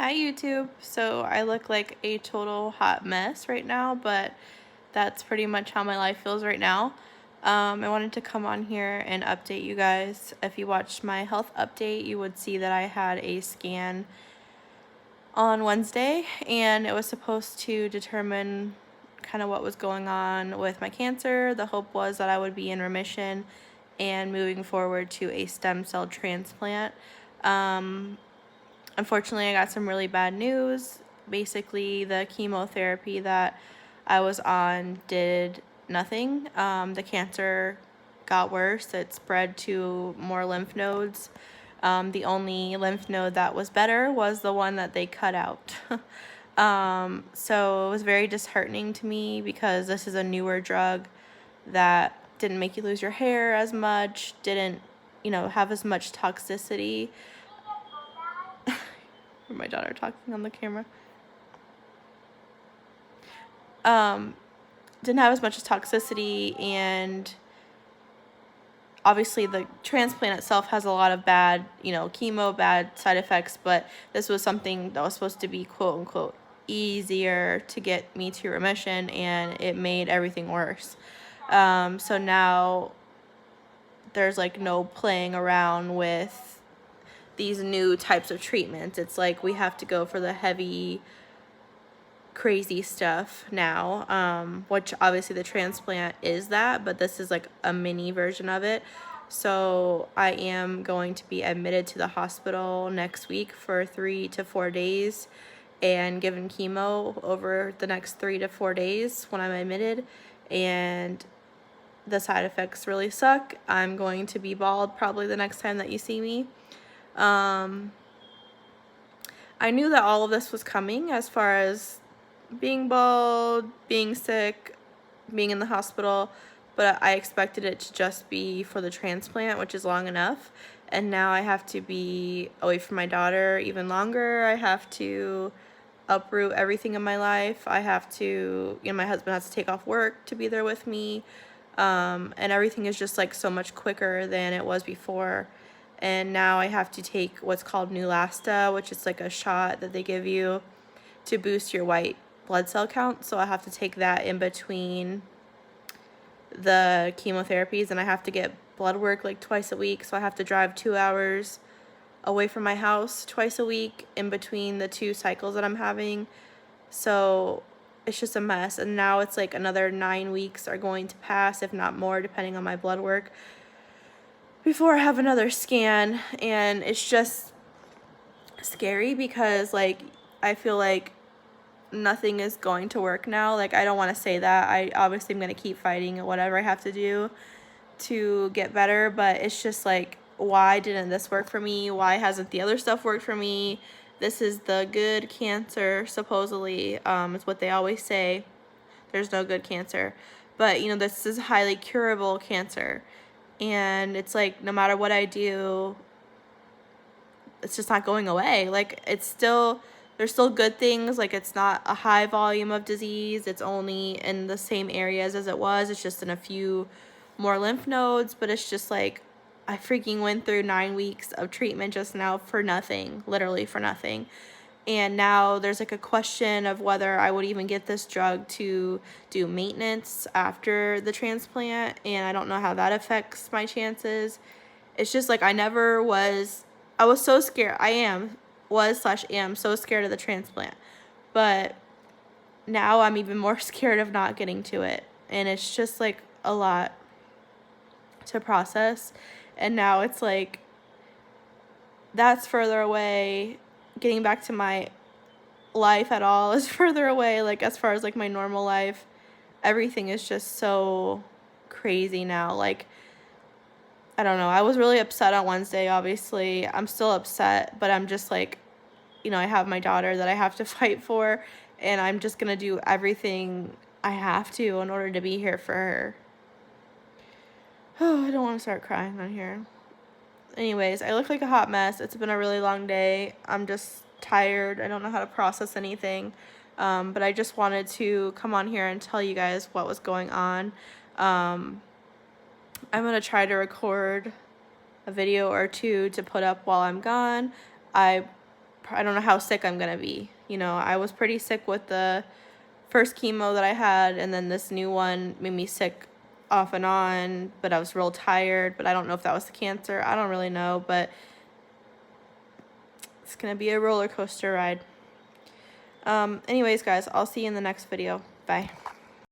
Hi YouTube. So I look like a total hot mess right now, but that's pretty much how my life feels right now. I wanted to come on here and update you guys. If you watched my health update, you would see that I had a scan on Wednesday, and it was supposed to determine kind of what was going on with my cancer. The hope was that I would be in remission and moving forward to a stem cell transplant. Unfortunately, I got some really bad news. Basically, the chemotherapy that I was on did nothing. The cancer got worse. It spread to more lymph nodes. The only lymph node that was better was the one that they cut out. So it was very disheartening to me because this is a newer drug that didn't make you lose your hair as much, didn't, have as much toxicity. My daughter talking on the camera. Didn't have as much toxicity, and obviously the transplant itself has a lot of bad, chemo, bad side effects, but this was something that was supposed to be quote unquote easier to get me to remission, and it made everything worse. So now there's like no playing around with these new types of treatments. It's like we have to go for the heavy, crazy stuff now, which obviously the transplant is that, but this is like a mini version of it. So I am going to be admitted to the hospital next week for 3 to 4 days and given chemo over the next 3 to 4 days when I'm admitted, and the side effects really suck. I'm going to be bald probably the next time that you see me. I knew that all of this was coming as far as being bald, being sick, being in the hospital, but I expected it to just be for the transplant, which is long enough. And now I have to be away from my daughter even longer. I have to uproot everything in my life. I have to, my husband has to take off work to be there with me. And everything is just like so much quicker than it was before. And now I have to take what's called Neulasta, which is like a shot that they give you to boost your white blood cell count. So I have to take that in between the chemotherapies, and I have to get blood work like twice a week. So I have to drive 2 hours away from my house twice a week in between the 2 cycles that I'm having. So it's just a mess. And now it's like another 9 weeks are going to pass, if not more, depending on my blood work, before I have another scan. And it's just scary because like I feel like nothing is going to work now. Like, I don't want to say that. I obviously am going to keep fighting and whatever I have to do to get better, but it's just like, why didn't this work for me? Why hasn't the other stuff worked for me? This is the good cancer, supposedly, is what they always say. There's no good cancer, but this is highly curable cancer, and it's like no matter what I do, it's just not going away. Like, there's still good things. Like, it's not a high volume of disease. It's only in the same areas as it was. It's just in a few more lymph nodes, but it's just like I freaking went through 9 weeks of treatment just now for nothing, literally for nothing. And now there's like a question of whether I would even get this drug to do maintenance after the transplant, and I don't know how that affects my chances. It's just like I was so scared. am so scared of the transplant. But now I'm even more scared of not getting to it. And it's just like a lot to process. And now it's like that's further away. Getting back to my life at all is further away. Like, as far as like my normal life, everything is just so crazy now. Like, I don't know. I was really upset on Wednesday, obviously. I'm still upset, but I'm just like, I have my daughter that I have to fight for, and I'm just going to do everything I have to in order to be here for her. Oh, I don't want to start crying on here. Anyways, I look like a hot mess. It's been a really long day. I'm just tired. I don't know how to process anything. But I just wanted to come on here and tell you guys what was going on. I'm going to try to record a video or two to put up while I'm gone. I I don't know how sick I'm gonna be. You know, I was pretty sick with the first chemo that I had, and then this new one made me sick off and on, but I was real tired, but I don't know if that was the cancer. I don't really know, but it's gonna be a roller coaster ride. Anyways, guys, I'll see you in the next video. Bye.